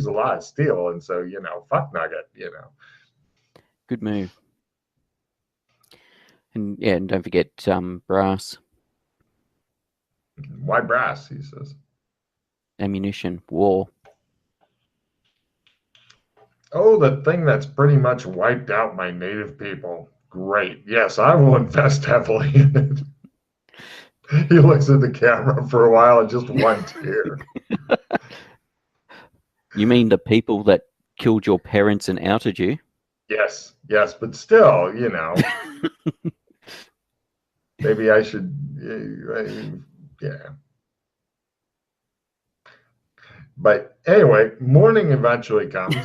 a lot of steel, and so fuck Nugget. Good move. And yeah, and don't forget brass, Why brass? He says. ammunition, war. Oh, the thing that's pretty much wiped out my native people. Great. Yes, I will invest heavily in it. He looks at the camera for a while and just one tear. You mean the people that killed your parents and outed you? Yes, yes, but still, maybe I should, yeah. But anyway, morning eventually comes.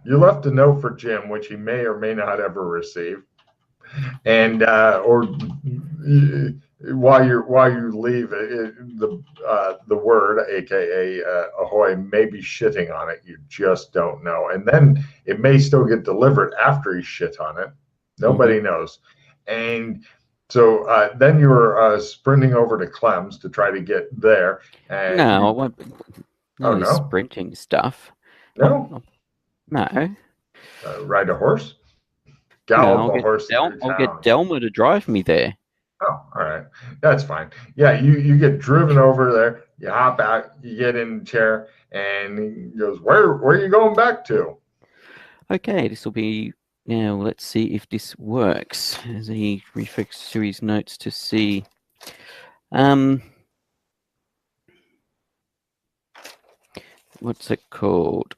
You left a note for Jim, which he may or may not ever receive, and or while you leave, the word, aka ahoy, may be shitting on it. You just don't know, and then it may still get delivered after he shit on it. Nobody knows, and so then you were sprinting over to Clem's to try to get there. And No, I won't. oh None of this no, sprinting stuff. no, No, ride a horse, no. gallop a horse through I'll get town. Delma to drive me there. Oh, all right. That's fine. Yeah, you get driven over there, you hop out, you get in the chair, and he goes, Where are you going back to? Okay, this will be now. Let's see if this works. As he refers to his notes to see. What's it called?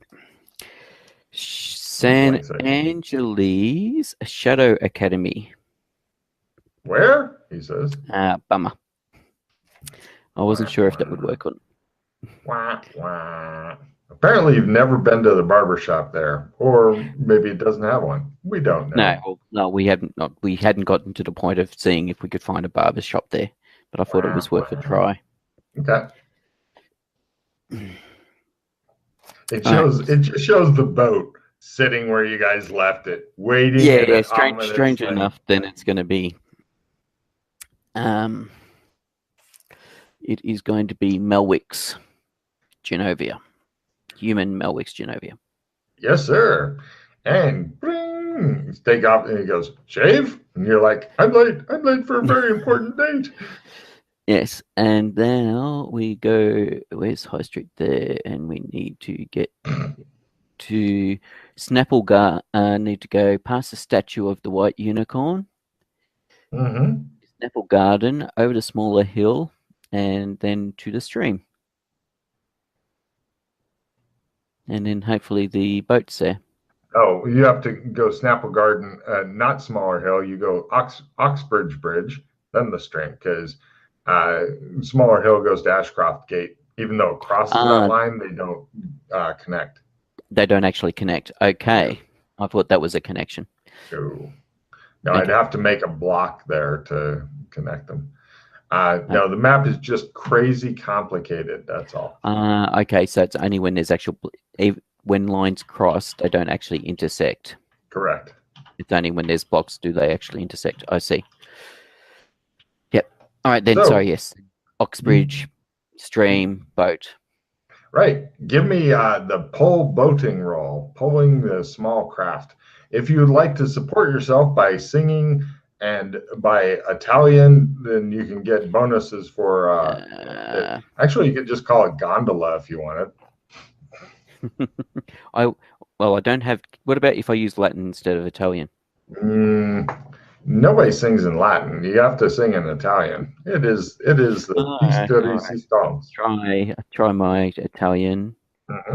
San Angeles Shadow Academy. Where? He says. Bummer. I wasn't sure if that would work on. Wah, wah. Apparently, you've never been to the barber shop there, or maybe it doesn't have one. We don't know. No, we hadn't. Not, we hadn't gotten to the point of seeing if we could find a barber shop there, but I thought it was worth a try. Okay. It just shows the boat sitting where you guys left it, waiting. Yeah. Strange enough, then it's going to be. It is going to be Melwick's Genovia, human Melwick's Genovia. Yes, sir. And bring, take off, and he goes, shave, and you're like, I'm late for a very important date. Yes, and now we go. Where's High Street there? And we need to get to Snapplegar. Need to go past the statue of the white unicorn. Snapple Garden, over the smaller hill, and then to the stream. And then hopefully the boat's there. Oh, you have to go Snapple Garden, not Smaller Hill. You go Oxbridge Bridge, then the stream, because Smaller Hill goes to Ashcroft Gate. Even though it crosses that line, they don't connect. They don't actually connect. Okay. I thought that was a connection. No, okay. I'd have to make a block there to connect them. No, the map is just crazy complicated. That's all. Okay, so it's only when there's when lines cross, they don't actually intersect. Correct. It's only when there's blocks do they actually intersect. I see. Yep. All right then. So yes, Oxbridge, stream, boat. Right. Give me the pole boating roll, pulling the small craft. If you would like to support yourself by singing and by Italian, then you can get bonuses for. Actually, you could just call it gondola if you want it. I don't have. What about if I use Latin instead of Italian? Nobody sings in Latin. You have to sing in Italian. It is the piece de resistance. Try my Italian.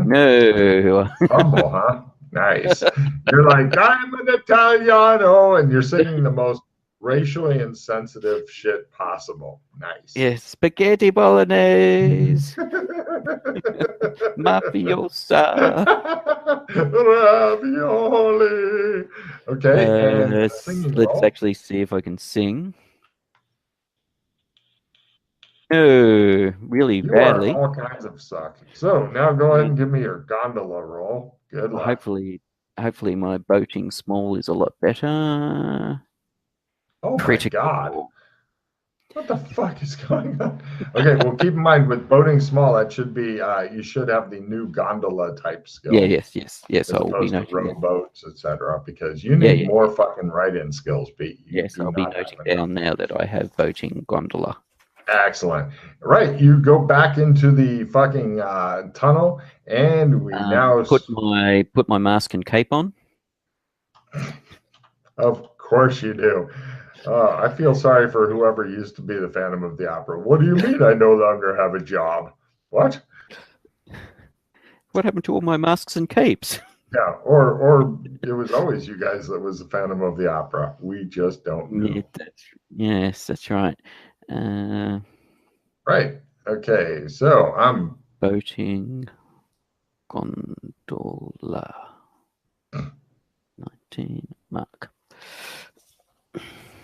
No. Humble, huh? Nice. You're like, I'm an Italiano, and you're singing the most racially insensitive shit possible. Nice. Yes, spaghetti bolognese. Mafiosa. Ravioli. Okay. Let's actually see if I can sing. No, really badly. All kinds of suck. So now go ahead and give me your gondola roll. Good luck. Hopefully my boating small is a lot better. Oh my God. What the fuck is going on? Okay, well, keep in mind with boating small, that should be you should have the new gondola type Yeah, skill yes. I as will be opposed to noting that. rowboats, etc. Because you Yeah, need yeah, more fucking write-in skills, Pete. You yes. do I'll be not noting have enough. down now that I have boating gondola. Excellent. Right, you go back into the fucking tunnel, and we now, Put my mask and cape on. of course, you do. I feel sorry for whoever used to be the Phantom of the Opera. What do you mean I no longer have a job? What? What happened to all my masks and capes? Yeah, or it was always you guys that was the Phantom of the Opera. We just don't Yeah, know. yes, that's right. Right. Okay. So I'm Boating gondola 19 mark.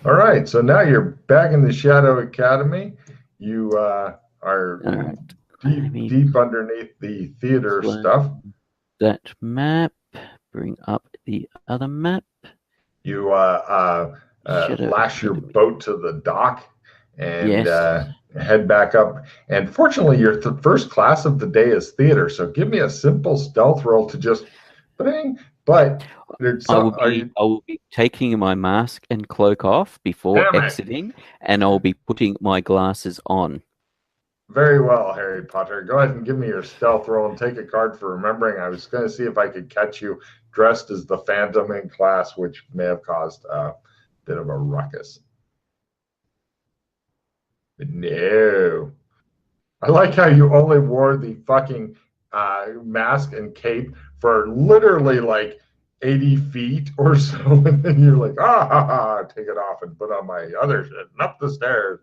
all right. So now you're back in the Shadow Academy. You are All right. deep underneath the theater stuff. That map. Bring up the other map. You Shadow lash your Academy. boat to the dock and Yes. head back up. And fortunately, your first class of the day is theater. So give me a simple stealth roll to just bang. But there's some. Are you? I will be taking my mask and cloak off before Damn it! exiting, and I'll be putting my glasses on. Very well, Harry Potter. Go ahead and give me your stealth roll and take a card for remembering. I was going to see if I could catch you dressed as the Phantom in class, which may have caused a bit of a ruckus. But no. I like how you only wore the fucking mask and cape for literally like 80 feet or so. And then you're like, take it off and put on my other shit and up the stairs.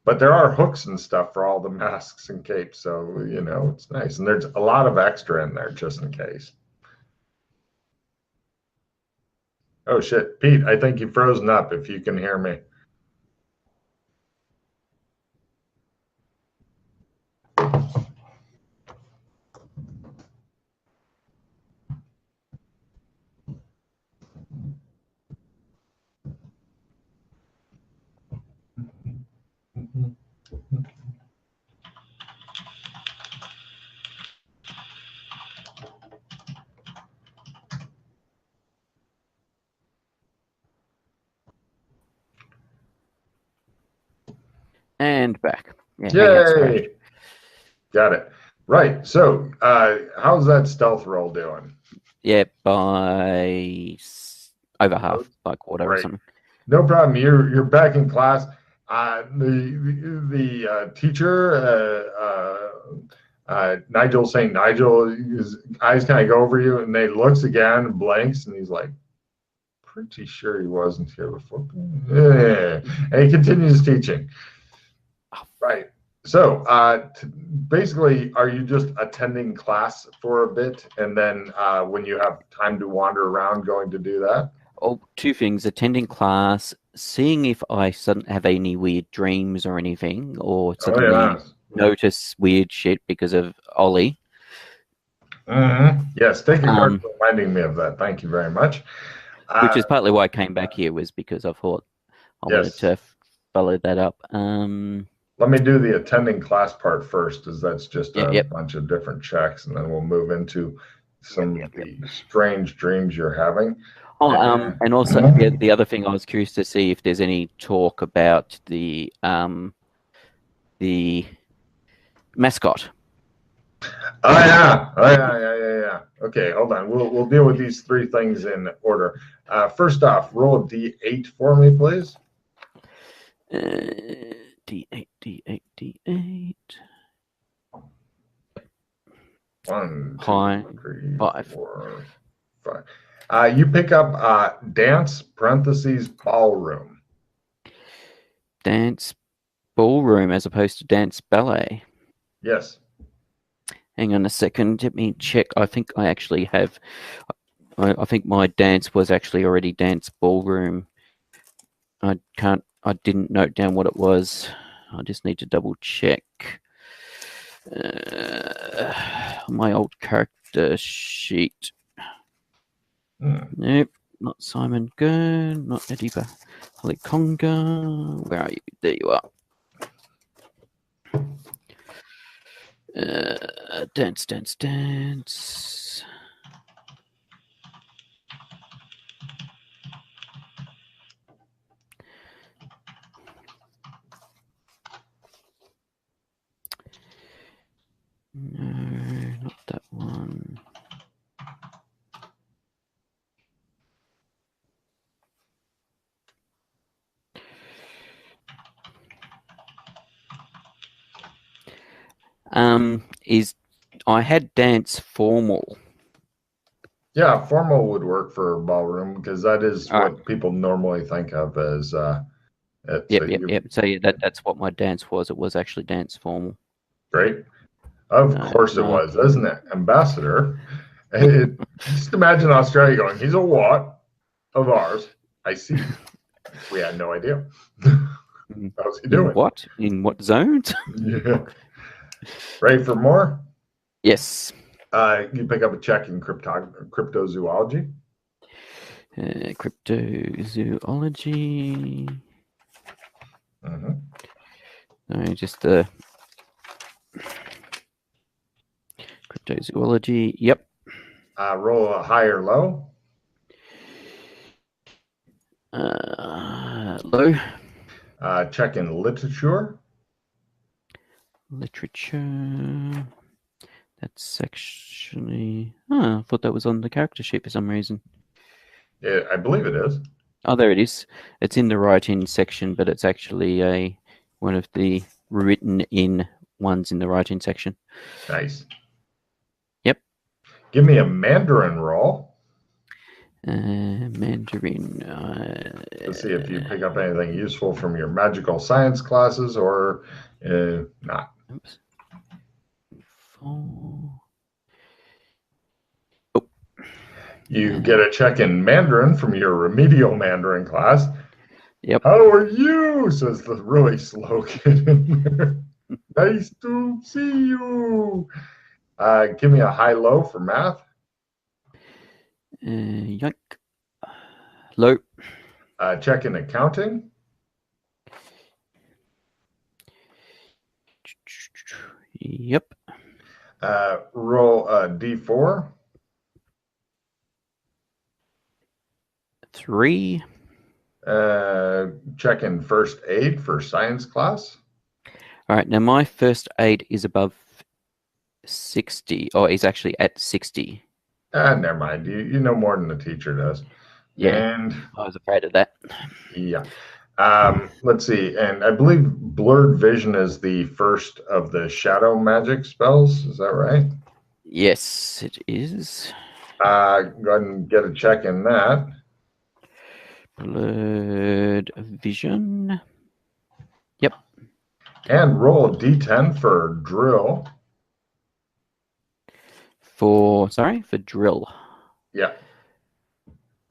But there are hooks and stuff for all the masks and capes. So, it's nice. And there's a lot of extra in there just in case. Oh, shit. Pete, I think you've frozen up if you can hear me. And back. Yeah, Yay! Got it. Right. So, how's that stealth roll doing? Yeah, by over half, by quarter or something. No problem. You're back in class. The teacher, Nigel, saying Nigel, his eyes kind of go over you, and they looks again, blanks, and he's like, pretty sure he wasn't here before. Yeah. And he continues teaching. Right. So basically, are you just attending class for a bit, and then when you have time to wander around, going to do that? Oh, two things: attending class, seeing if I suddenly have any weird dreams or anything, or suddenly notice weird shit because of Ollie. Yes, take a card for reminding me of that. Thank you very much. Which is partly why I came back here, was because I thought I wanted to follow that up. Let me do the attending class part first, as that's just a bunch of different checks, and then we'll move into some of the strange dreams you're having. Oh, and also the other thing, I was curious to see if there's any talk about the mascot. Oh yeah. Okay, hold on. We'll deal with these three things in order. First off, roll a D8 for me, please. D8. 1, 2, High. 3, 5. 4, 5. You pick up dance parentheses ballroom. Dance ballroom as opposed to dance ballet. Yes. Hang on a second. Let me check. I think I actually have. I think my dance was actually already dance ballroom. I didn't note down what it was. I just need to double check. My old character sheet. Nope. not Simon Gurn, not Adiba Holly Conga. Where are you? There you are. Dance, dance, dance. No, not that one. Is I had dance formal. Yeah, formal would work for ballroom because that is All what right. people normally think of as Yep. So yeah, that's what my dance was. It was actually dance formal. great. Of course it No. was, isn't it? Ambassador. Just imagine Australia going, he's a what of ours. I see. We had no idea. How's he In doing? what? In what zones? Yeah. Ready for more? Yes. You pick up a check in cryptozoology. Cryptozoology. Mm-hmm. No, just the cryptozoology. Yep. Roll a high or low. Low. Check in literature. Literature. That's actually. I thought that was on the character sheet for some reason. Yeah, I believe it is. Oh, there it is. It's in the write-in section, but it's actually one of the written in ones in the write-in section. Nice. Yep. Give me a Mandarin roll. Mandarin. Let's see if you pick up anything useful from your magical science classes or not. Oops. 4. You get a check in Mandarin from your remedial Mandarin class. Yep. How are you? Says the really slow kid in there. Nice to see you. Give me a high-low for math. Yoink. Low. Check in accounting. Yep. Roll a D4. 3. Check in first aid for science class. All right. Now my first aid is above 60. Oh, he's actually at 60. Never mind. You know more than the teacher does. Yeah. And I was afraid of that. yeah. Let's see. And I believe blurred vision is the first of the shadow magic spells. Is that right? Yes, it is. Go ahead and get a check in that. Blurred vision. Yep. And roll a d10 for drill. For drill. Yeah.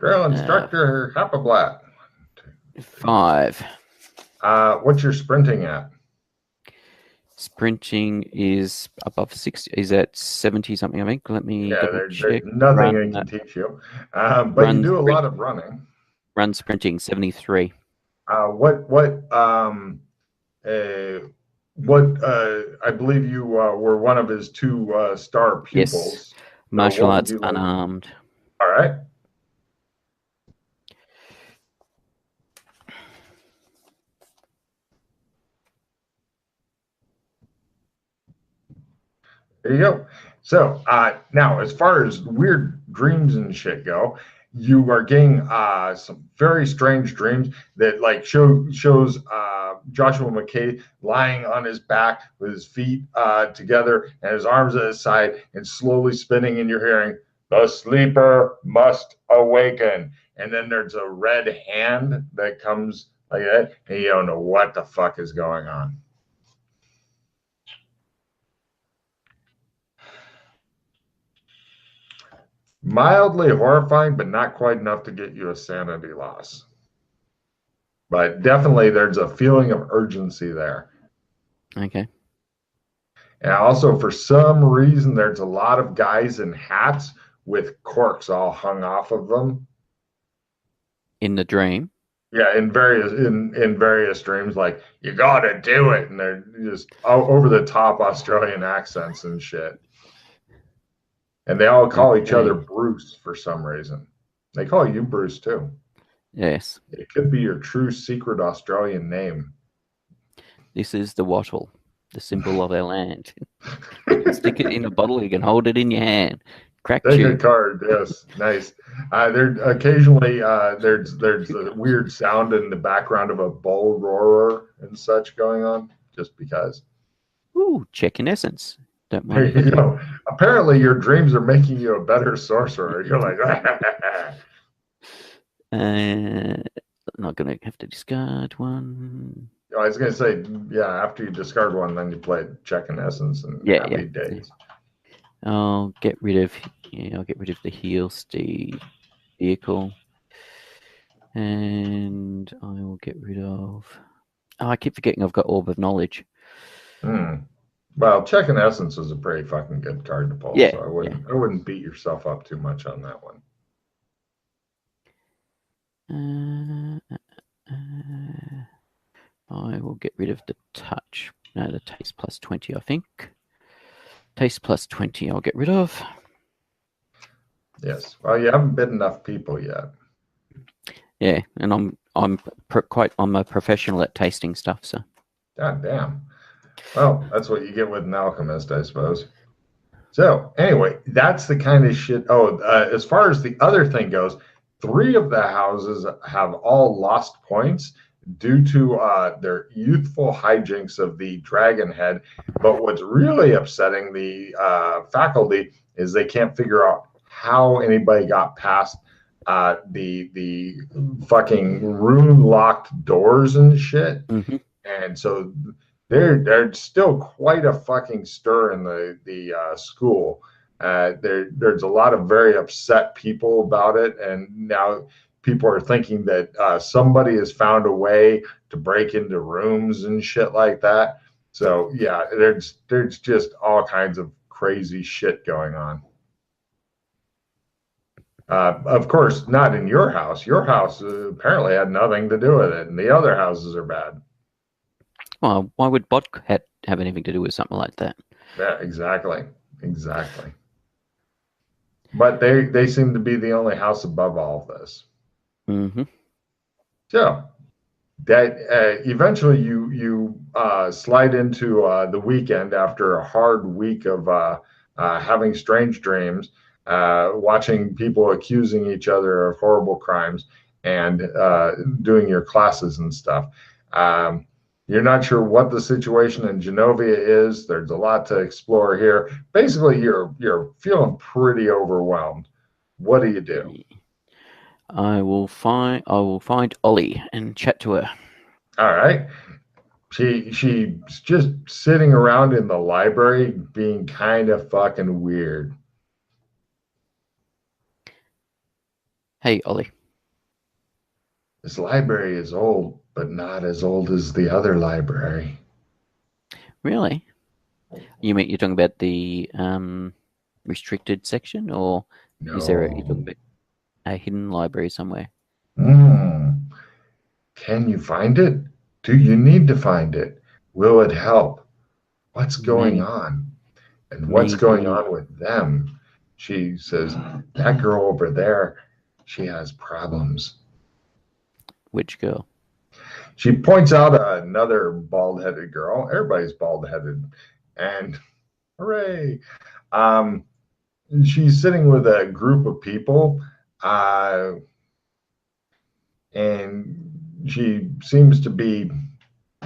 Drill instructor Happablat. 5. What's your sprinting at? Sprinting is above 60. Is at 70 something, I think. Let me double check. There's nothing I can teach you. But you do a lot of running. Run sprinting 73. I believe you were one of his 2 star pupils. Yes. Martial arts unarmed. All right. There you go. So now, as far as weird dreams and shit go, you are getting some very strange dreams that like shows Joshua McKay lying on his back with his feet together and his arms at his side and slowly spinning, and you're hearing, "The sleeper must awaken." And then there's a red hand that comes like that, and you don't know what the fuck is going on. Mildly horrifying, but not quite enough to get you a sanity loss. But definitely there's a feeling of urgency there. Okay. And also, for some reason, there's a lot of guys in hats with corks all hung off of them. in the dream. Yeah, in various dreams, like you gotta do it, and they're just over the top Australian accents and shit. And they all call each other Okay. Bruce for some reason. They call you Bruce too. Yes. It could be your true secret Australian name. This is the wattle, the symbol of our land. You can stick it in a bottle. You can hold it in your hand. Crack Take a you. card, yes, nice. There occasionally there's a weird sound in the background of a bull roarer and such going on, just because. Ooh, check in essence. Don't There mind if I you do. go. Apparently, your dreams are making you a better sorcerer. You're like, Not going to have to discard one. I was gonna say, yeah. After you discard one, then you play check in essence and Yeah, happy yeah. days. I'll get rid of the heal steed vehicle. And I will get rid of. Oh, I keep forgetting I've got Orb of Knowledge. Well, check in essence is a pretty fucking good card to pull, Yeah, so I wouldn't beat yourself up too much on that one. I will get rid of the touch. No, the taste plus 20, I think. Taste plus 20, I'll get rid of. Yes. Well, you haven't bit enough people yet. Yeah, and I'm a professional at tasting stuff, so. God damn. Well, that's what you get with an alchemist, I suppose. So anyway, that's the kind of shit. Oh, as far as the other thing goes, 3 of the houses have all lost points due to their youthful hijinks of the dragon head. But what's really upsetting the faculty is they can't figure out how anybody got past the fucking rune locked doors and shit. Mm-hmm. And so there's still quite a fucking stir in the school. There's a lot of very upset people about it, and now people are thinking that somebody has found a way to break into rooms and shit like that. So yeah, there's just all kinds of crazy shit going on. Of course, not in your house. Your house apparently had nothing to do with it, and the other houses are bad. Well, why would Botcat have anything to do with something like that? Yeah, exactly. But they seem to be the only house above all of this. Mm-hmm. So that eventually you slide into the weekend after a hard week of having strange dreams, watching people accusing each other of horrible crimes, and doing your classes and stuff. You're not sure what the situation in Genovia is. There's a lot to explore here. Basically, you're feeling pretty overwhelmed. What do you do? I will find Ollie and chat to her. All right. She's just sitting around in the library being kind of fucking weird. Hey, Ollie. This library is old, but not as old as the other library. Really? You're talking about the restricted section, or No. is there you're talking about a hidden library somewhere? Can you find it? Do you need to find it? Will it help? What's going on? And what's going on with them? She says, that girl over there, she has problems. Which girl? She points out another bald-headed girl. Everybody's bald-headed. And hooray. She's sitting with a group of people. And she seems to be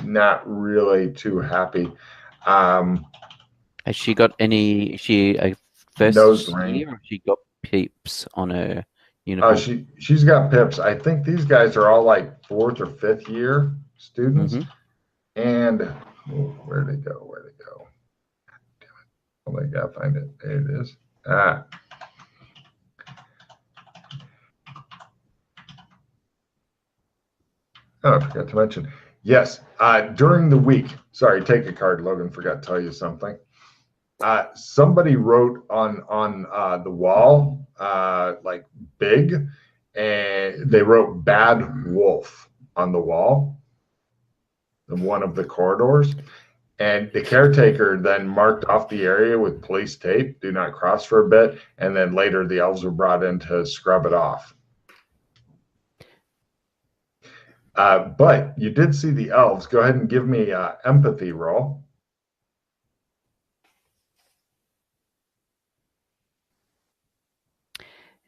not really too happy. Has she got any? Is she a first Nose ring. year, or she got peeps on her uniform? She's got pips. I think these guys are all like 4th or 5th year students. Mm-hmm. And where'd they go? Damn it! Oh my God, find it. There it is. Oh, I forgot to mention. Yes, during the week. Sorry, take a card. Logan forgot to tell you something. Somebody wrote on the wall, like big, and they wrote "bad wolf" on the wall in one of the corridors. And the caretaker then marked off the area with police tape, "do not cross" for a bit. And then later the elves were brought in to scrub it off. But you did see the elves. Go ahead and give me an empathy roll.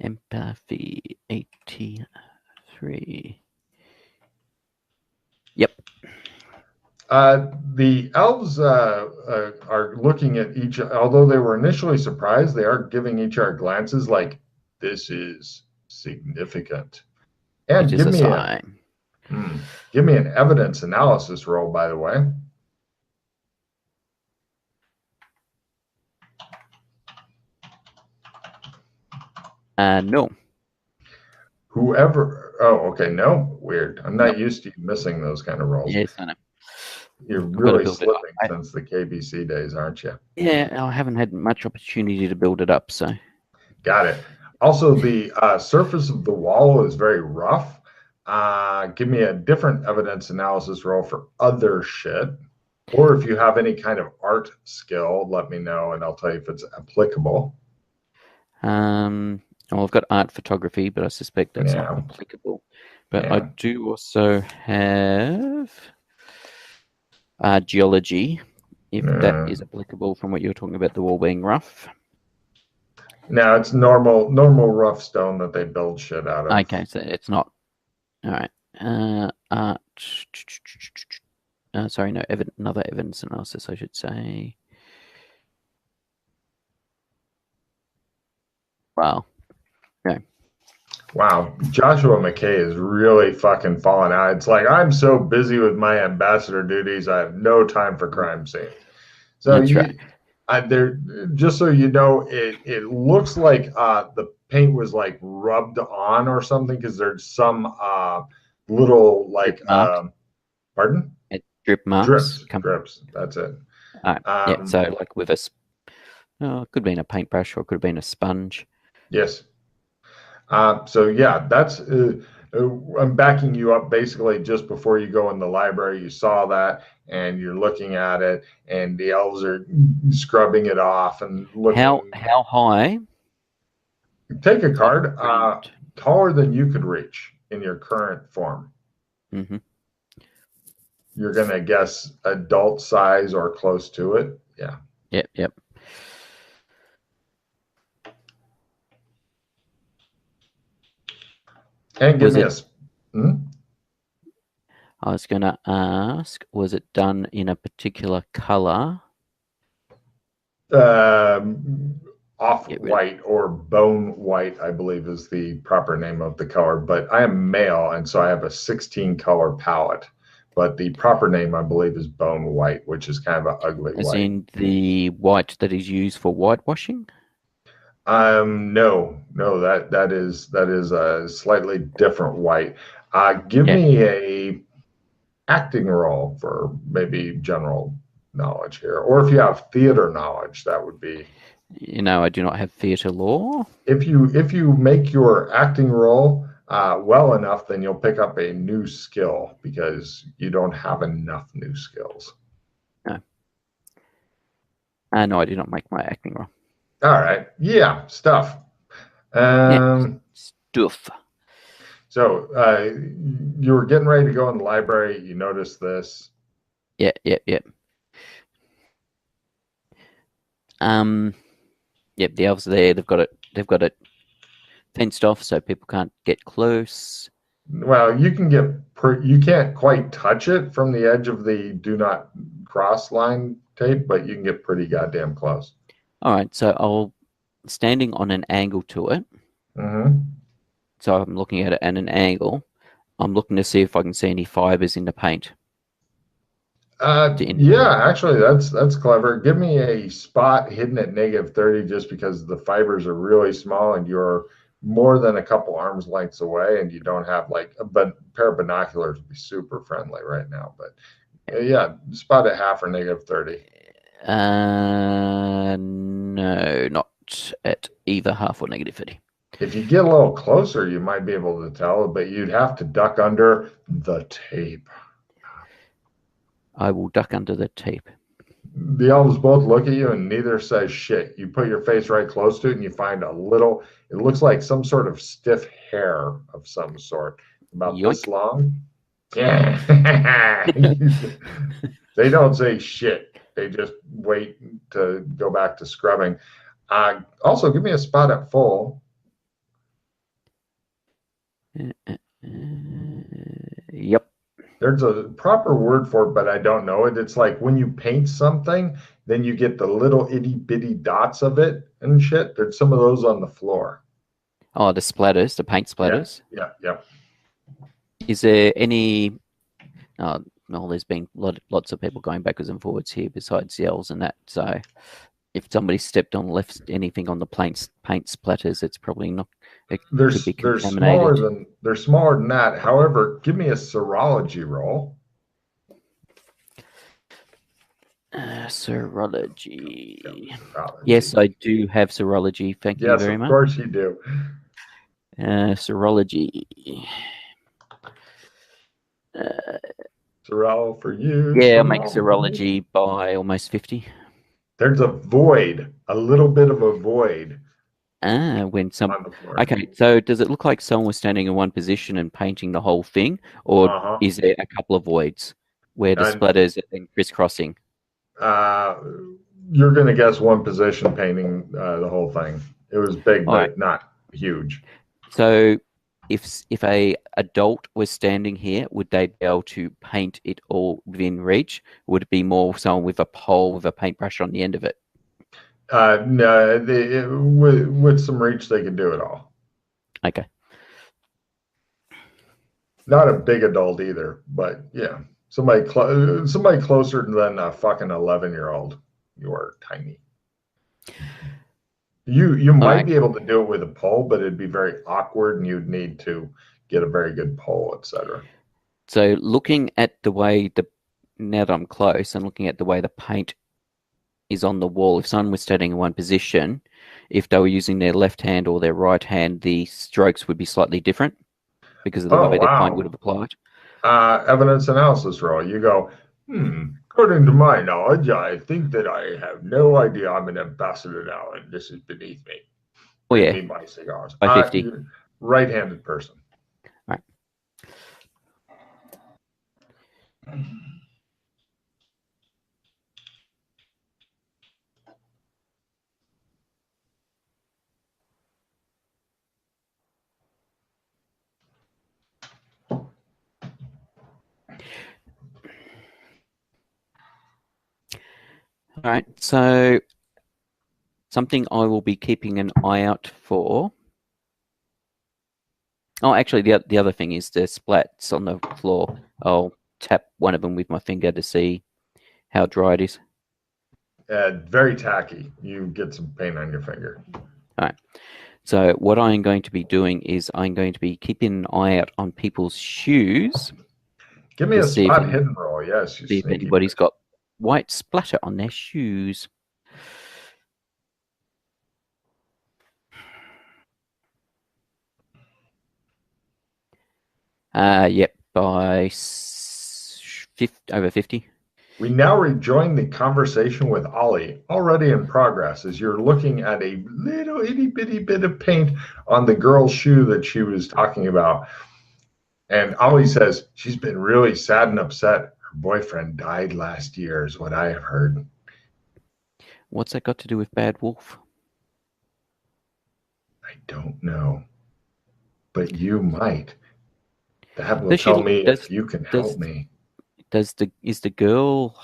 Empathy 83. Yep. The elves are looking at each, although they were initially surprised, they are giving each other glances like, "this is significant." And It is a sign. Give me an evidence analysis roll, by the way. No. Whoever, okay, no, weird. I'm not used to you missing those kind of rolls. Yes, I know. You're really slipping since the KBC days, aren't you? Yeah, I haven't had much opportunity to build it up, so. Got it. Also, the surface of the wall is very rough. Give me a different evidence analysis roll for other shit. Or if you have any kind of art skill, let me know and I'll tell you if it's applicable. Well, I've got art photography, but I suspect that's not applicable. But I do also have geology, if that is applicable from what you were talking about, the wall being rough. No, it's normal rough stone that they build shit out of. Okay, so it's not. All right. Art. Sorry, no. Another evidence analysis, I should say. Wow. Okay. Wow, Joshua McKay is really fucking falling out. It's like, I'm so busy with my ambassador duties, I have no time for crime scene. So that's right. Just so you know, it looks like the paint was like rubbed on or something, because there's some little like pardon? Drip marks. Drips. That's it. Yeah, so like with it could have been a paintbrush or it could have been a sponge. Yes. So yeah, that's I'm backing you up basically just before you go in the library. You saw that and you're looking at it, and the elves are scrubbing it off and looking. How high? Take a card taller than you could reach in your current form. Mm-hmm. You're gonna guess adult size or close to it. Yeah. Yep. And give me I was going to ask, was it done in a particular color? Off-white or bone white, I believe is the proper name of the color. But I am male, and so I have a 16-color palette. But the proper name, I believe, is bone white, which is kind of an ugly white. As in the white that is used for whitewashing? No, that is a slightly different white. Give me a acting roll for maybe general knowledge here, or if you have theater knowledge, that would be. I do not have theater law. If you make your acting roll well enough, then you'll pick up a new skill, because you don't have enough new skills. No. No, I did not make my acting roll. All right. Yeah, stuff. Stuff. So you were getting ready to go in the library. You noticed this. Yep. Yep, the elves are there. They've got it fenced off so people can't get close. Well, you can't quite touch it from the edge of the do not cross line tape, but you can get pretty goddamn close. All right, so I'll standing on an angle to it. Mm-hmm. So I'm looking at it at an angle. I'm looking to see if I can see any fibers in the paint. Yeah, actually, that's clever. Give me a spot hidden at -30, just because the fibers are really small and you're more than a couple arms lengths away, and you don't have like a pair of binoculars would be super friendly right now. But yeah, spot at half or -30. No, not at either half or -30. If you get a little closer, you might be able to tell, but you'd have to duck under the tape. I will duck under the tape. The elves both look at you and neither says shit. You put your face right close to it and you find a little, it looks like some sort of stiff hair of some sort, about Yoink. this long. Yeah. They don't say shit. They just wait to go back to scrubbing. Also, give me a spot at full. Yep. There's a proper word for it, but I don't know it. It's like when you paint something, then you get the little itty bitty dots of it and shit. There's some of those on the floor. Oh, the splatters, the paint splatters. Yeah. Is there any? Well, there's been lots of people going backwards and forwards here besides the elves and that. So, if somebody stepped on left anything on the paint splatters, it's probably not. It could be contaminated. They're smaller than that. However, give me a serology roll. Serology. Yes, I do have serology. Thank you very much. Yes, of course you do. Serology. Serol for you. Yeah, I'll make serology by almost 50. There's a void, a little bit of a void. When some. Okay, so does it look like someone was standing in one position and painting the whole thing, or is there a couple of voids where the splatters are then crisscrossing? You're going to guess one position painting the whole thing. It was big, but not huge. So if a adult was standing here, would they be able to paint it all within reach? Would it be more someone with a pole with a paintbrush on the end of it? No, with some reach, they could do it all. Okay. Not a big adult either, but yeah, somebody closer than a fucking 11-year-old. You are tiny. You might be able to do it with a pole, but it'd be very awkward, and you'd need to get a very good pole, etc. So looking at the way now that I'm close and looking at the way the paint is on the wall, if someone was standing in one position, if they were using their left hand or their right hand, the strokes would be slightly different because of the way their paint would have applied. Evidence analysis roll. You go, according to my knowledge, I think that I have no idea. I'm an ambassador now, and this is beneath me. Oh, yeah. Me my cigars. By 50. Right-handed person. All right. All right, so something I will be keeping an eye out for. Oh, actually, the other thing is the splats on the floor. I'll tap one of them with my finger to see how dry it is. Very tacky. You get some paint on your finger. All right. So what I'm going to be doing is I'm going to be keeping an eye out on people's shoes. Give me a spot hidden roll. Yes. See if anybody's got white splatter on their shoes. Yep, by over 50. We now rejoin the conversation with Ollie, already in progress, as you're looking at a little itty bitty bit of paint on the girl's shoe that she was talking about. And Ollie says she's been really sad and upset. Her boyfriend died last year, is what I have heard. What's that got to do with Bad Wolf? I don't know, but you might. That will tell me if you can help me. Is the girl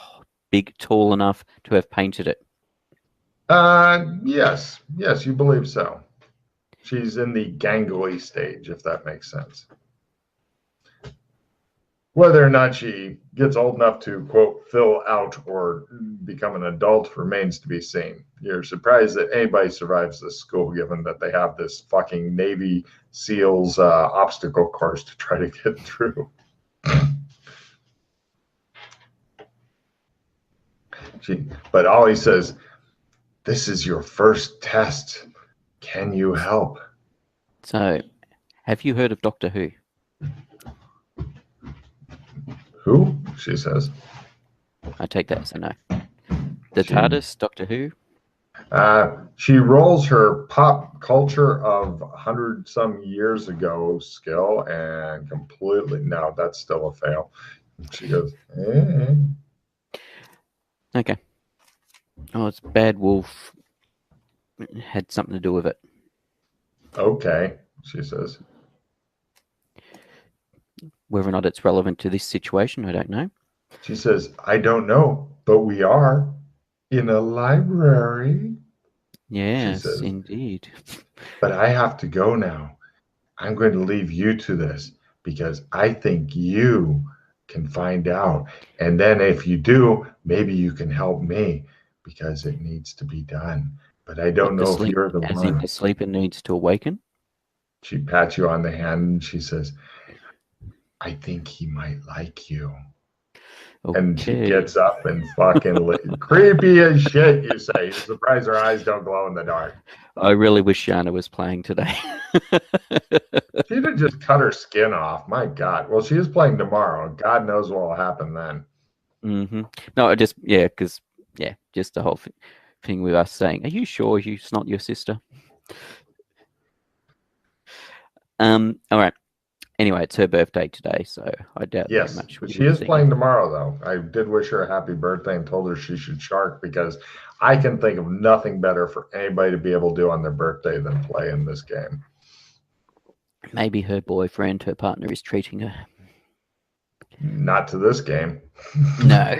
big, tall enough to have painted it? Yes, you believe so. She's in the gangly stage, if that makes sense. Whether or not she gets old enough to, quote, fill out or become an adult remains to be seen. You're surprised that anybody survives this school, given that they have this fucking Navy SEALs obstacle course to try to get through. But Ollie says, this is your first test. Can you help? So, have you heard of Doctor Who? Who? She says. I take that as a no. The She- TARDIS, Doctor Who? She rolls her pop culture of 100 some years ago skill and completely, no, that's still a fail. She goes, eh. Okay. Oh, it's Bad Wolf. It had something to do with it. Okay, she says. Whether or not it's relevant to this situation, I don't know. She says, I don't know, but we are in a library. Yes, says. indeed. But I have to go now. I'm going to leave you to this because I think you can find out. And then if you do, maybe you can help me because it needs to be done. But I don't know if you're the as in one. the sleeper needs to awaken. She pats you on the hand and she says, I think he might like you. Okay. And she gets up and fucking creepy as shit, you say. You're surprised her eyes don't glow in the dark. I really wish Shana was playing today. She'd have just cut her skin off. My God. Well, she is playing tomorrow. God knows what will happen then. Mm-hmm. No, just the whole thing with us saying, "Are you sure it's not your sister?" All right. Anyway, it's her birthday today, so I doubt very much. She is playing tomorrow, though. I did wish her a happy birthday and told her she should shark because I can think of nothing better for anybody to be able to do on their birthday than play in this game. Maybe her boyfriend, her partner, is treating her. Not to this game. No.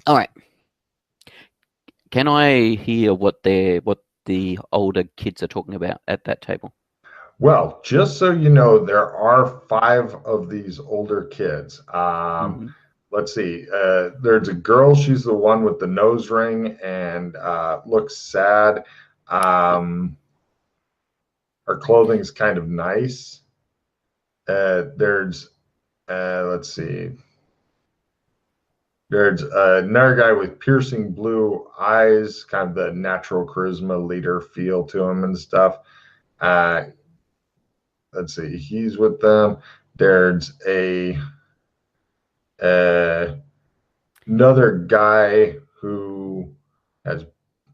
All right. Can I hear what the older kids are talking about at that table? Well, just so you know, there are 5 of these older kids. Let's see. There's a girl. She's the one with the nose ring and looks sad. Her clothing's kind of nice. Let's see. There's another guy with piercing blue eyes, kind of the natural charisma leader feel to him and stuff. Let's see. He's with them. There's another guy who has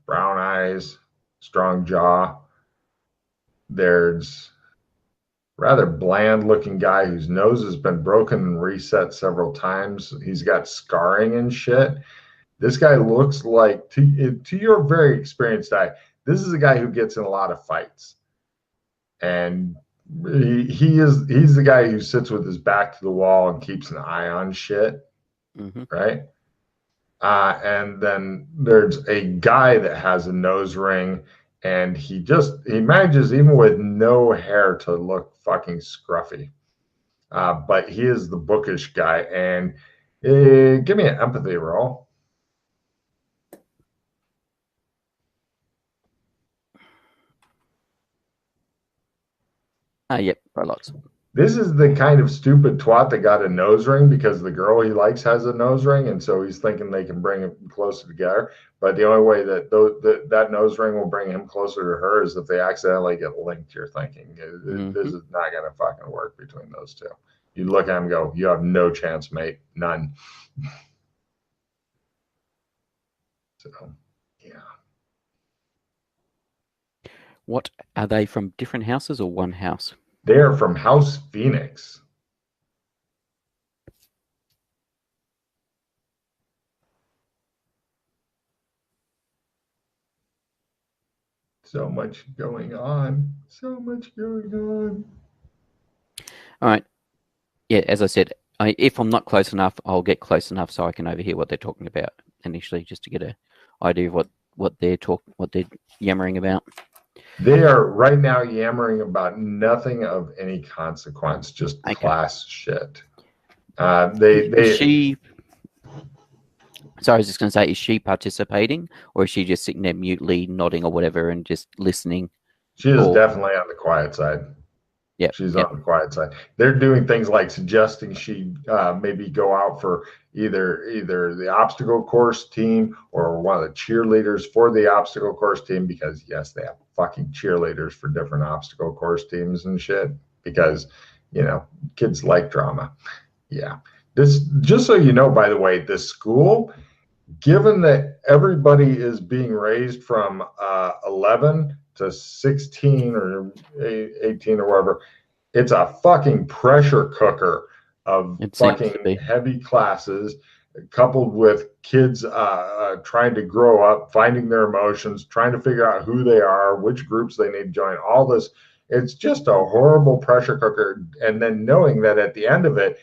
brown eyes, strong jaw. There's rather bland looking guy whose nose has been broken and reset several times. He's got scarring and shit. This guy looks like, to your very experienced eye, this is a guy who gets in a lot of fights. And he's the guy who sits with his back to the wall and keeps an eye on shit. Mm-hmm. Right? And then there's a guy that has a nose ring and he manages, even with no hair, to look fucking scruffy. But he is the bookish guy. And give me an empathy roll. Yep, lots. This is the kind of stupid twat that got a nose ring because the girl he likes has a nose ring, and so he's thinking they can bring it closer together. But the only way that that nose ring will bring him closer to her is if they accidentally get linked. You're thinking this is not going to fucking work between those two. You look at him and go, you have no chance, mate. None. So, yeah. What are they from? Different houses or one house? They are from House Phoenix. So much going on. So much going on. All right. Yeah, as I said, if I'm not close enough, I'll get close enough so I can overhear what they're talking about initially, just to get an idea of what they're yammering about. They are right now yammering about nothing of any consequence, just class shit. Is she? Sorry, I was just going to say, is she participating, or is she just sitting there mutely nodding or whatever and just listening? She is definitely on the quiet side. Yep. She's Yep. on the quiet side. They're doing things like suggesting she maybe go out for either the obstacle course team or one of the cheerleaders for the obstacle course team, because yes, they have fucking cheerleaders for different obstacle course teams and shit, because kids like drama. Yeah. This, just so you know, by the way, this school, given that everybody is being raised from 11 to 16 or 18 or whatever, it's a fucking pressure cooker of It seems to fucking be. heavy classes, coupled with kids trying to grow up, finding their emotions, trying to figure out who they are, which groups they need to join, all this. It's just a horrible pressure cooker. And then knowing that at the end of it,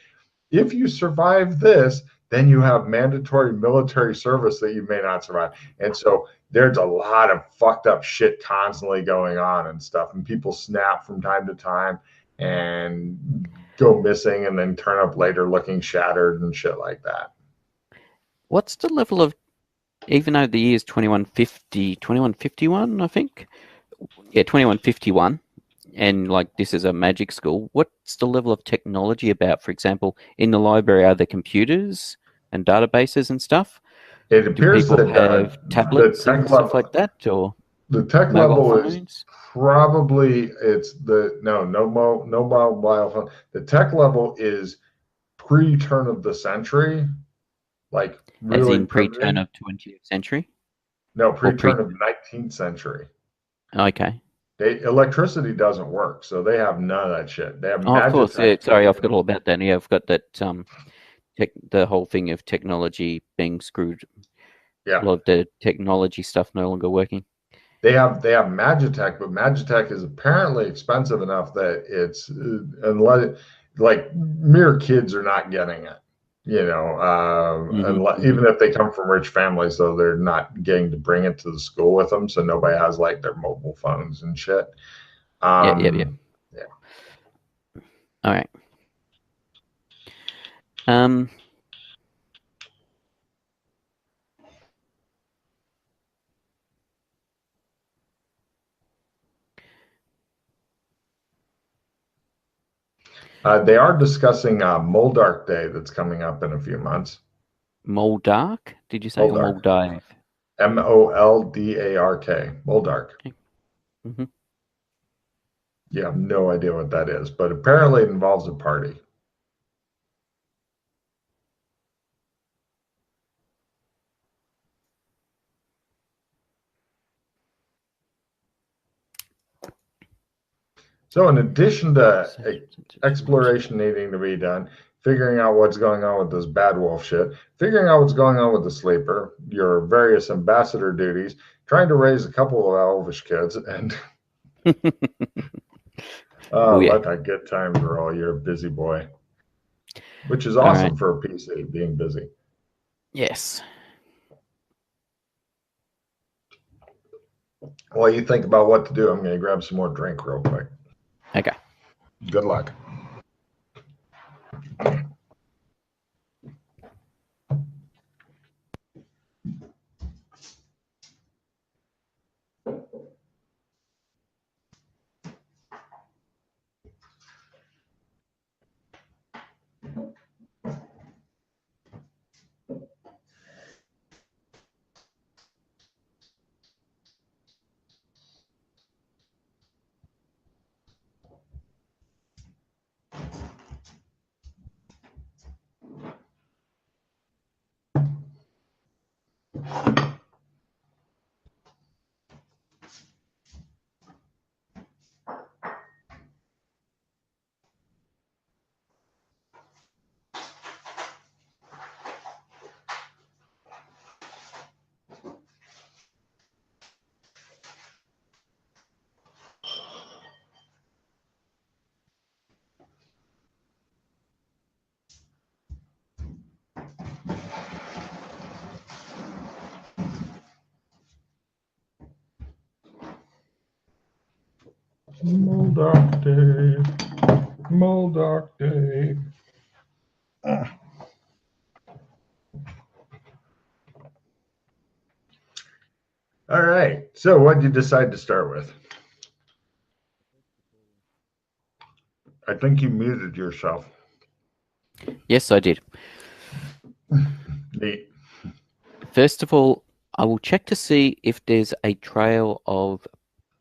if you survive this, then you have mandatory military service that you may not survive. And so there's a lot of fucked up shit constantly going on and stuff. And people snap from time to time and go missing and then turn up later looking shattered and shit like that. What's the level of, even though the year is 2150, 2151, I think? Yeah, 2151. And like this is a magic school. What's the level of technology about? For example, in the library, are there computers and databases and stuff? It Do appears people that have the tablets tech and stuff level, like that, or the tech mobile level is phones? probably, it's the no mobile phone. The tech level is pre-turn of the century, like As really in pre-turn primitive. of 20th century? No, Or pre-turn of 19th century. Okay. Electricity doesn't work, so they have none of that shit. They have Oh, of course. Yeah. Magitech. Sorry, I forgot all about that. Yeah, I've got that. The whole thing of technology being screwed. A Yeah, lot of the technology stuff no longer working. they have Magitech, but Magitech is apparently expensive enough that it's unless, like, mere kids are not getting it. Unless, Mm-hmm. even if they come from rich families, though, they're not getting to bring it to the school with them, so nobody has like their mobile phones and shit. Yeah. Yeah. Yeah. All right. Um. They are discussing Moldark Day that's coming up in a few months. Moldark? Did you say, or Moldark. Moldive? Moldark. Moldark. Okay. Mm-hmm. You have no idea what that is, but apparently it involves a party. So, in addition to exploration needing to be done, figuring out what's going on with this bad wolf shit, figuring out what's going on with the sleeper, your various ambassador duties, trying to raise a couple of elvish kids, and Oh yeah. let that good times roll. You're a busy boy, which is All awesome right. for a PC, being busy. Yes. While you think about what to do, I'm going to grab some more drink real quick. Okay. Good luck. Moldark Day. Moldark Day. All right. So, what did you decide to start with? I think you muted yourself. Yes, I did. Neat. First of all, I will check to see if there's a trail of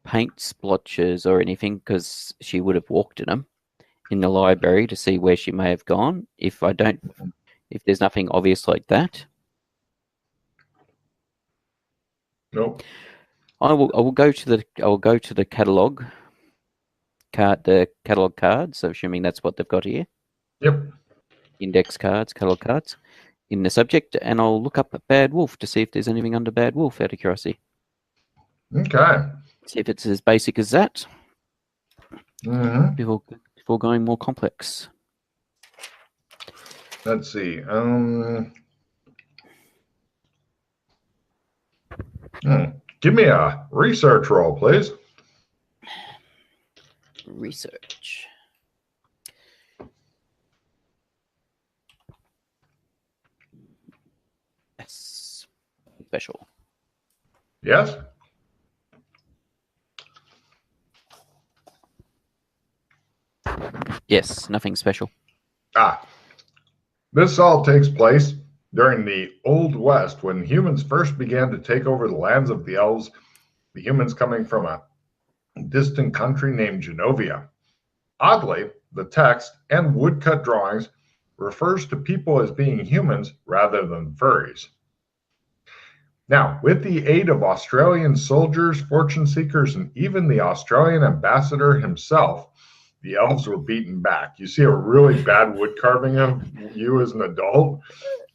paint splotches or anything, because she would have walked in them in the library to see where she may have gone. If there's nothing obvious like that, Nope. I will go to the catalog cards. So assuming that's what they've got here, Yep. index cards, catalog cards in the subject, and I'll look up Bad Wolf to see if there's anything under Bad Wolf out of curiosity. Okay. See if it's as basic as that. Mm-hmm. Before going more complex. Let's see. Give me a research roll, please. Research. Yes. Special. Yes. Yes, nothing special. This all takes place during the Old West, when humans first began to take over the lands of the elves, the humans coming from a distant country named Genovia. Oddly, the text and woodcut drawings refers to people as being humans rather than furries. Now, with the aid of Australian soldiers, fortune seekers, and even the Australian ambassador himself, the elves were beaten back. You see a really bad wood carving of you as an adult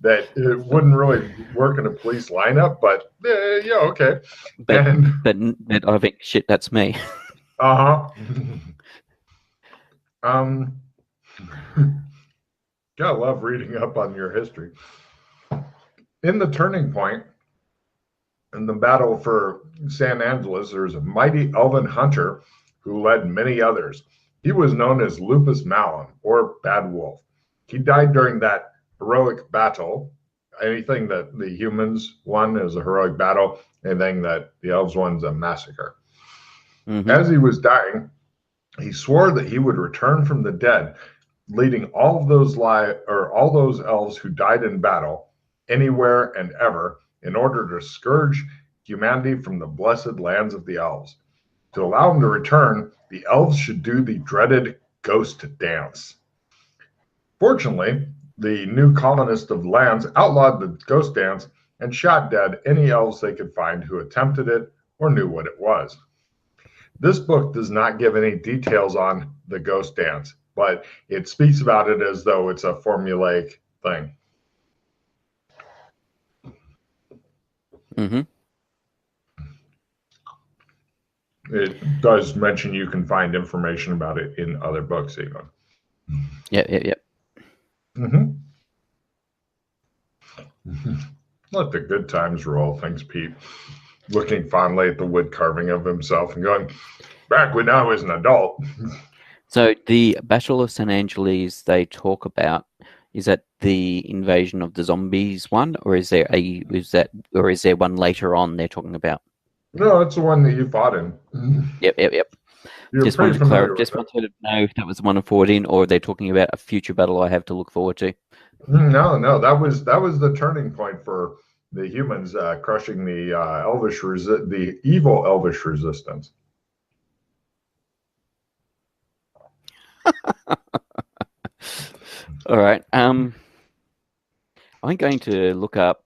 that it wouldn't really work in a police lineup, but yeah, okay. But I think, shit, that's me. Gotta love reading up on your history. In the turning point, in the battle for San Angeles, there was a mighty elven hunter who led many others. He was known as Lupus Malin, or Bad Wolf. He died during that heroic battle. Anything that the humans won is a heroic battle. Anything that the elves won is a massacre. Mm-hmm. As he was dying, he swore that he would return from the dead, leading all those elves who died in battle, anywhere and ever, in order to scourge humanity from the blessed lands of the elves. To allow him to return, the elves should do the dreaded ghost dance. Fortunately, the new colonists of the lands outlawed the ghost dance and shot dead any elves they could find who attempted it or knew what it was. This book does not give any details on the ghost dance, but it speaks about it as though it's a formulaic thing. Mm-hmm. It does mention you can find information about it in other books, even. Yep. Mm-hmm. Let the good times roll. Thanks, Pete. Looking fondly at the wood carving of himself and going, back when I was an adult. So the Battle of San Angeles they talk about, is that the invasion of the zombies one, or is there one later on they're talking about? No, it's the one that you fought in. Yep. You're just pretty wanted familiar to know if that was the one I'm forward in, or they're talking about a future battle I have to look forward to. No, that was the turning point for the humans crushing the the evil elvish resistance. All right. I'm going to look up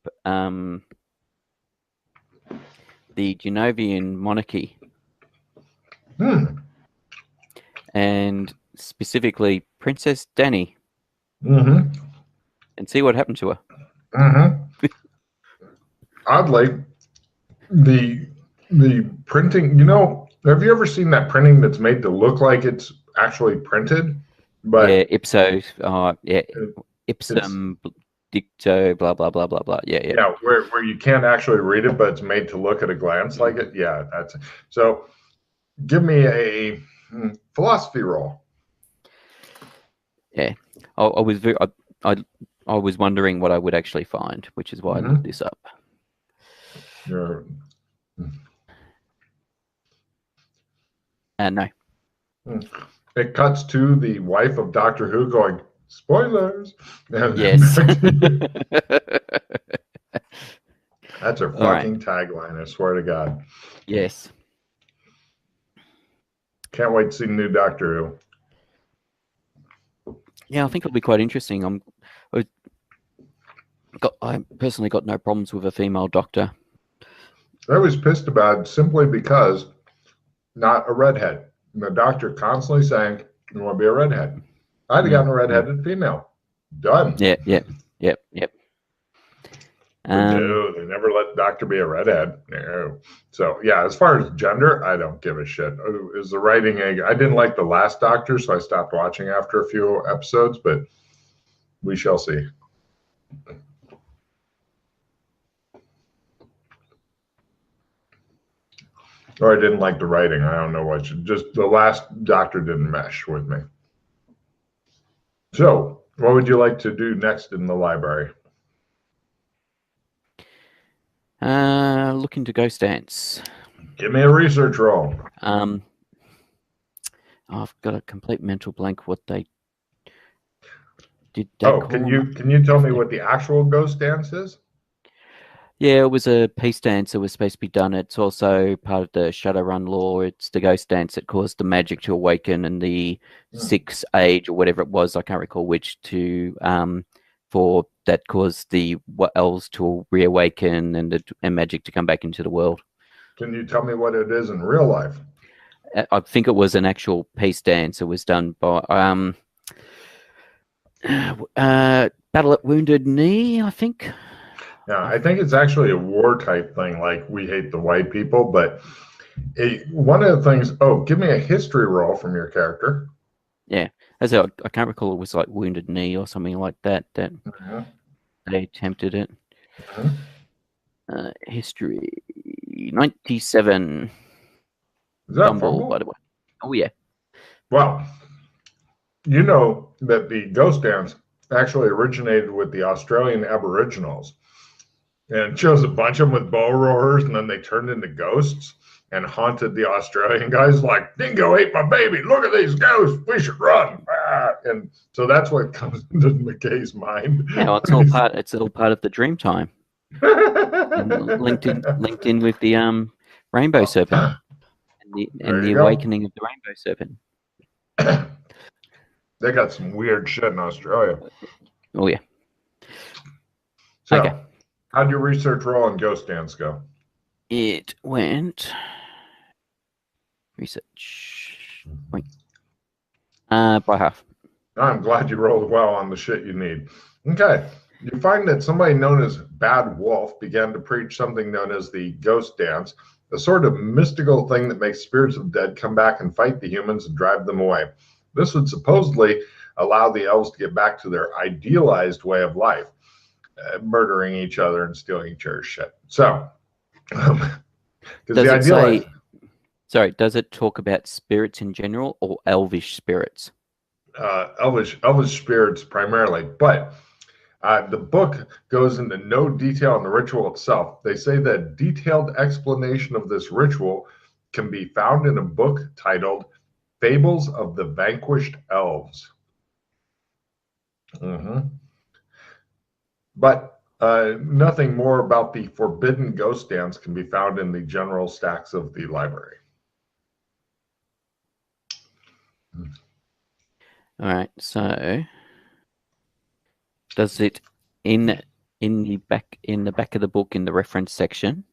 the Genovian monarchy. And specifically Princess Dany. Mm-hmm. And see what happened to her. Mm-hmm. Oddly, the printing, have you ever seen that printing that's made to look like it's actually printed? But yeah, ipsum dicto, blah blah blah blah blah. Yeah, where you can't actually read it, but it's made to look at a glance like it. Yeah, that's it. So give me a philosophy roll. Yeah, I was wondering what I would actually find, which is why I looked this up. No. it cuts to the wife of Doctor Who going, spoilers. And Yes. that's her All right. fucking tagline, I swear to God. Yes. Can't wait to see new Doctor Who. Yeah, I think it'll be quite interesting. I personally got no problems with a female doctor. I was pissed about it simply because not a redhead. And the doctor constantly saying, you want to be a redhead. I'd have gotten a redheaded female. Done. Yeah, yep. But no, they never let the doctor be a redhead. No. So yeah, as far as gender, I don't give a shit. Is the writing? I didn't like the last Doctor, so I stopped watching after a few episodes. But we shall see. Or I didn't like the writing. I don't know what. Just the last Doctor didn't mesh with me. So, what would you like to do next in the library? Look into Ghost Dance. Give me a research roll. I've got a complete mental blank what they did. Can you tell me what the actual Ghost Dance is? Yeah, it was a peace dance that was supposed to be done. It's also part of the Shadowrun lore. It's the ghost dance that caused the magic to awaken and the sixth age or whatever it was. I can't recall which for that caused the elves to reawaken and magic to come back into the world. Can you tell me what it is in real life? I think it was an actual peace dance. It was done by Battle at Wounded Knee, I think. Yeah, I think it's actually a war type thing, like we hate the white people. But one of the things, give me a history roll from your character. Yeah, as I can't recall, it was like Wounded Knee or something like that. That they attempted it. History 97. Is that fumble, by the way? Oh yeah. Well, you know that the ghost dance actually originated with the Australian Aboriginals. And it shows a bunch of them with bow roarers, and then they turned into ghosts and haunted the Australian guys like, Dingo ate my baby. Look at these ghosts. We should run. And so that's what comes into McKay's mind. Yeah, well, it's all part of the dream time. linked in with the rainbow serpent and the awakening of the rainbow serpent. They got some weird shit in Australia. Oh yeah. So, okay. How'd your research roll on Ghost Dance go? It went research by half. I'm glad you rolled well on the shit you need. Okay. You find that somebody known as Bad Wolf began to preach something known as the Ghost Dance, a sort of mystical thing that makes spirits of dead come back and fight the humans and drive them away. This would supposedly allow the elves to get back to their idealized way of life, murdering each other and stealing each other's shit. So, does it talk about spirits in general or elvish spirits? Elvish spirits primarily, but the book goes into no detail on the ritual itself. They say that detailed explanation of this ritual can be found in a book titled Fables of the Vanquished Elves. But nothing more about the forbidden ghost dance can be found in the general stacks of the library. All right, so does it in the back of the book in the reference section?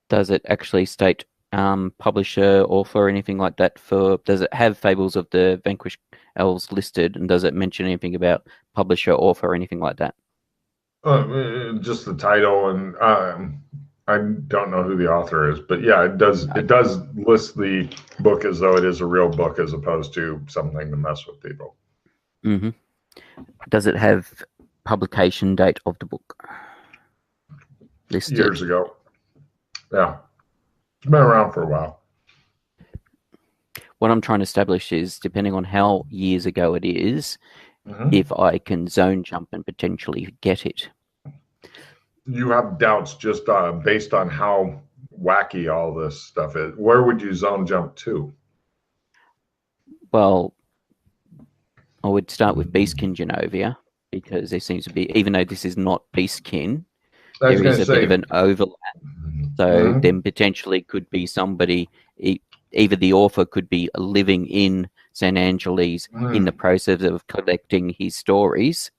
Does it actually state publisher, author, anything like that? Does it have Fables of the Vanquished Elves listed, and does it mention anything about publisher, author, or anything like that? Just the title, and I don't know who the author is, but yeah, it does. It does list the book as though it is a real book, as opposed to something to mess with people. Does it have publication date of the book listed? Years ago. Yeah, it's been around for a while. What I'm trying to establish is, depending on how years ago it is, if I can zone jump and potentially get it. You have doubts just based on how wacky all this stuff is. Where would you zone jump to? Well, I would start with Beastkin Genovia because there seems to be, even though this is not Beastkin, I was there going is to a bit say, of an overlap. So then potentially could be somebody, either the author could be living in San Angeles in the process of collecting his stories.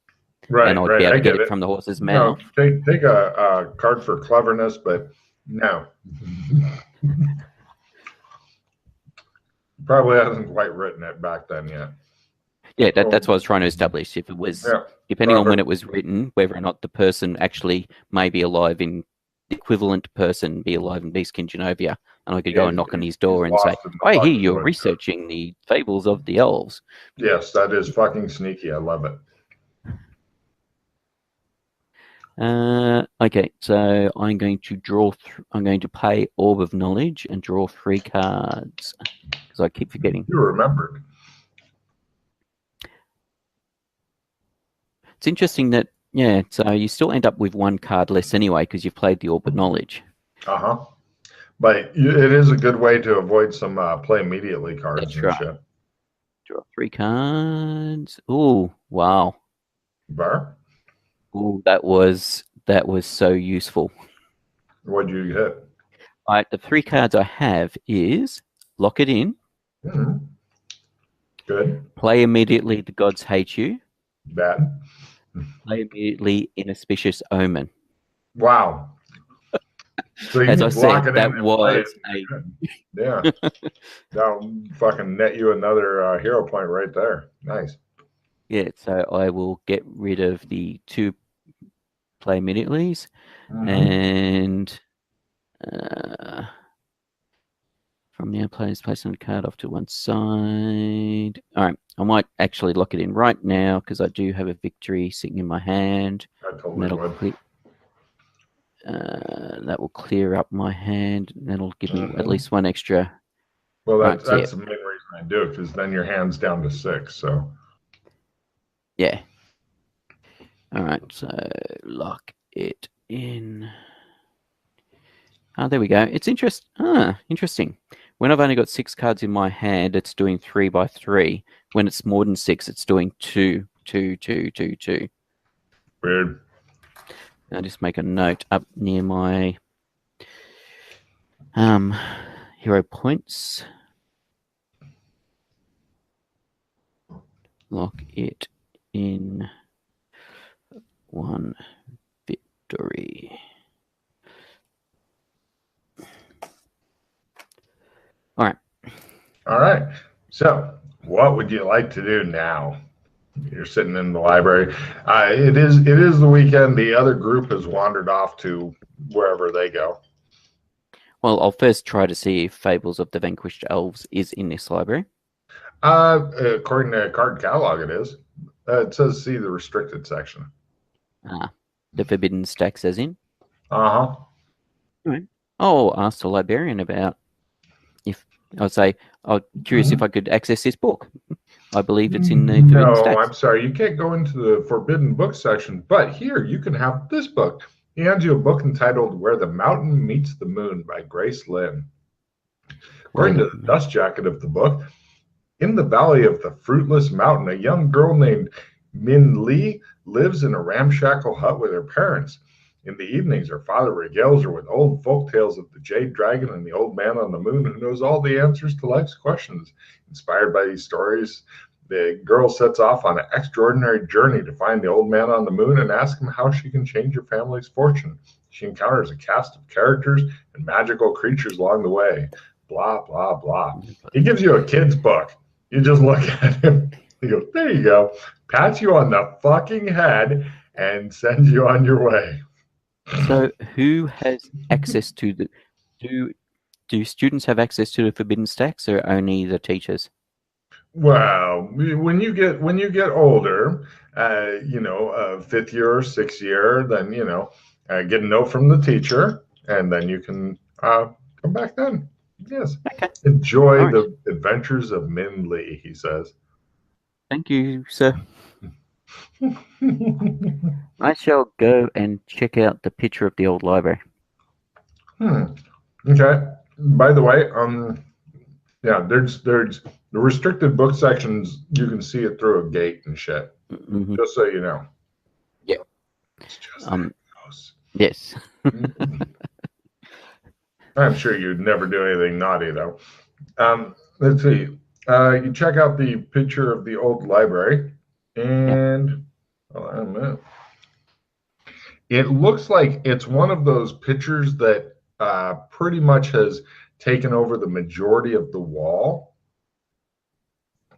right, and I'd right. be able I to get get it it. from the horse's No, mouth. take a card for cleverness, but no. Probably hasn't quite written it back then yet. Yeah, that's what I was trying to establish. If it was, depending on when it was written, whether or not the person actually may be alive in the equivalent person be alive in Beastkin Genovia, and I could go and knock on his door and say, "I hear you're researching the fables of the elves." Yes, that is fucking sneaky. I love it. Okay, so I'm going to draw. I'm going to pay Orb of Knowledge and draw 3 cards because I keep forgetting. You remembered. It's interesting that so you still end up with 1 card less anyway because you've played the Orb of Knowledge. But it is a good way to avoid some play immediately cards. That's right. Shit. Draw 3 cards. Oh, wow. Bar? Oh, that was so useful. What'd you hit? All right, the 3 cards I have is Lock It In. Good. Play immediately, The Gods Hate You. Bad. Play immediately, Inauspicious Omen. Wow. So as I said, that was yeah. That'll fucking net you another hero point right there. Nice. Yeah, so I will get rid of the 2 play immediatelys and from now, players place a card off to one side. All right, I might actually lock it in right now because I do have a victory sitting in my hand. I totally would. That will clear up my hand. And that'll give me at least 1 extra. Well, that's the main reason I do it, because then your hand's down to 6. So. Yeah. All right, so lock it in. There we go. It's interesting. When I've only got 6 cards in my hand, it's doing 3 by 3. When it's more than 6, it's doing 2, 2, 2, 2, 2. Weird. I'll just make a note up near my hero points. Lock it in 1 victory. All right. So, what would you like to do now? You're sitting in the library. It is the weekend. The other group has wandered off to wherever they go. Well, I'll first try to see if Fables of the Vanquished Elves is in this library. According to card catalog, it is. It says see the restricted section. The Forbidden Stack says in. All right. I'll ask the librarian about if I'll say I'm curious if I could access this book. I believe it's in the Forbidden Stacks. No, I'm sorry. You can't go into the Forbidden Book section, but here you can have this book. He hands you a book entitled Where the Mountain Meets the Moon by Grace Lynn. According to the dust jacket of the book, in the valley of the fruitless mountain, a young girl named Min Lee lives in a ramshackle hut with her parents. In the evenings, her father regales her with old folk tales of the Jade Dragon and the Old Man on the Moon who knows all the answers to life's questions. Inspired by these stories, the girl sets off on an extraordinary journey to find the Old Man on the Moon and ask him how she can change her family's fortune. She encounters a cast of characters and magical creatures along the way. Blah, blah, blah. He gives you a kid's book. You just look at him. You go, there you go. Pats you on the fucking head and sends you on your way. So who has access to the do students have access to the Forbidden Stacks or only the teachers? Well, when you get older, 5th year or 6th year, then get a note from the teacher, and then you can come back then. Yes. Okay. Enjoy the adventures of Min Lee, he says. Thank you, sir. I shall go and check out the picture of the old library. Okay. By the way, there's The restricted book sections, you can see it through a gate and shit. Mm-hmm. Just so you know. Yeah. It's just that close. Yes. I'm sure you'd never do anything naughty, though. Let's see. You check out the picture of the old library, and hold on a minute. It looks like it's one of those pictures that pretty much has taken over the majority of the wall.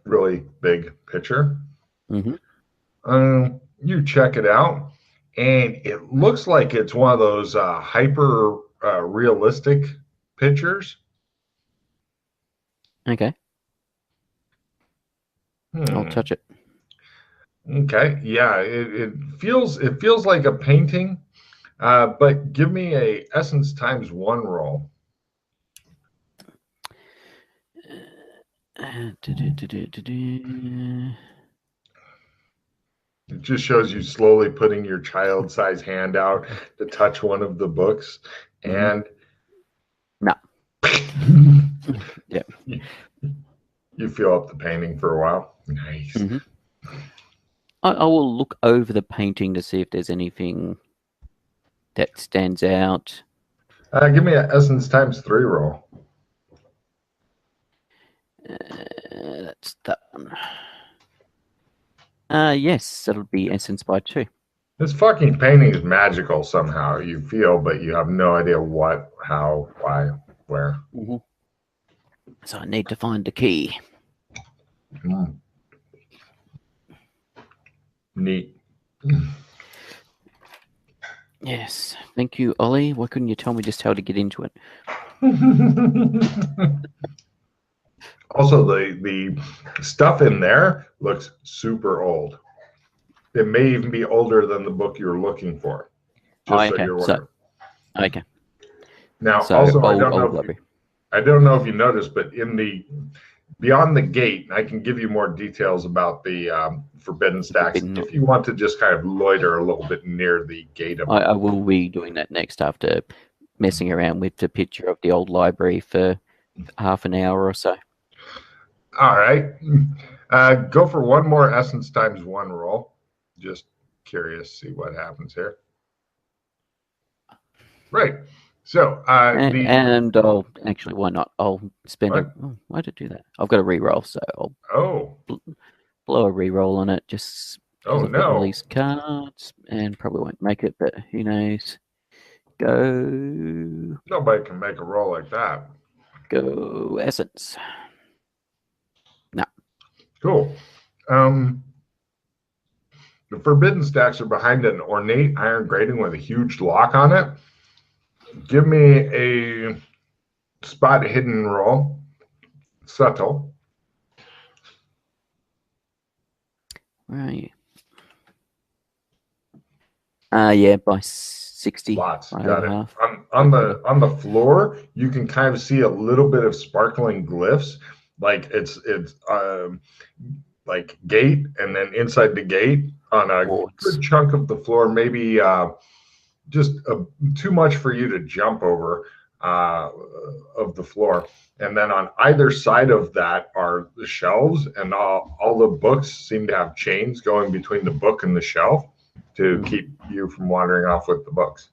Really big picture. Mm-hmm. You check it out, and it looks like it's one of those hyper realistic pictures. Okay. I'll touch it. Okay, yeah, it feels like a painting, but give me a essence times 1 roll. It just shows you slowly putting your child-sized hand out to touch one of the books, and no. Yeah. You feel up the painting for a while. Nice. Mm-hmm. I will look over the painting to see if there's anything that stands out. Give me an essence times 3 roll. That's that one. Yes, that'll be essence by 2. This fucking painting is magical somehow. You feel, but you have no idea what, how, why, where. Mm-hmm. So I need to find the key. Neat. Yes. Thank you, Ollie. Why couldn't you tell me just how to get into it? Also, the stuff in there looks super old. It may even be older than the book you're looking for. Just so you're aware. Okay. Now, so also, old, I don't know if you noticed, but in the beyond the gate, I can give you more details about the forbidden stacks if you want to just kind of loiter a little bit near the gate. I will be doing that next after messing around with the picture of the old library for half an hour or so. All right. Go for one more essence times 1 roll. Just curious, see what happens here. Right. So, and I'll actually, why not? I'll spend why did I do that? I've got a reroll, so I'll blow a reroll on it. Just I've got all these cards, and probably won't make it, but who knows? Go. Nobody can make a roll like that. Go essence. No. Cool. The forbidden stacks are behind an ornate iron grating with a huge lock on it. Give me a spot hidden roll. Subtle. Where are you? Yeah, by 60. Lots. Got it. On the floor, you can kind of see a little bit of sparkling glyphs, like it's like gate, and then inside the gate on a good chunk of the floor, maybe just too much for you to jump over of the floor. And then on either side of that are the shelves, and all the books seem to have chains going between the book and the shelf to keep you from wandering off with the books.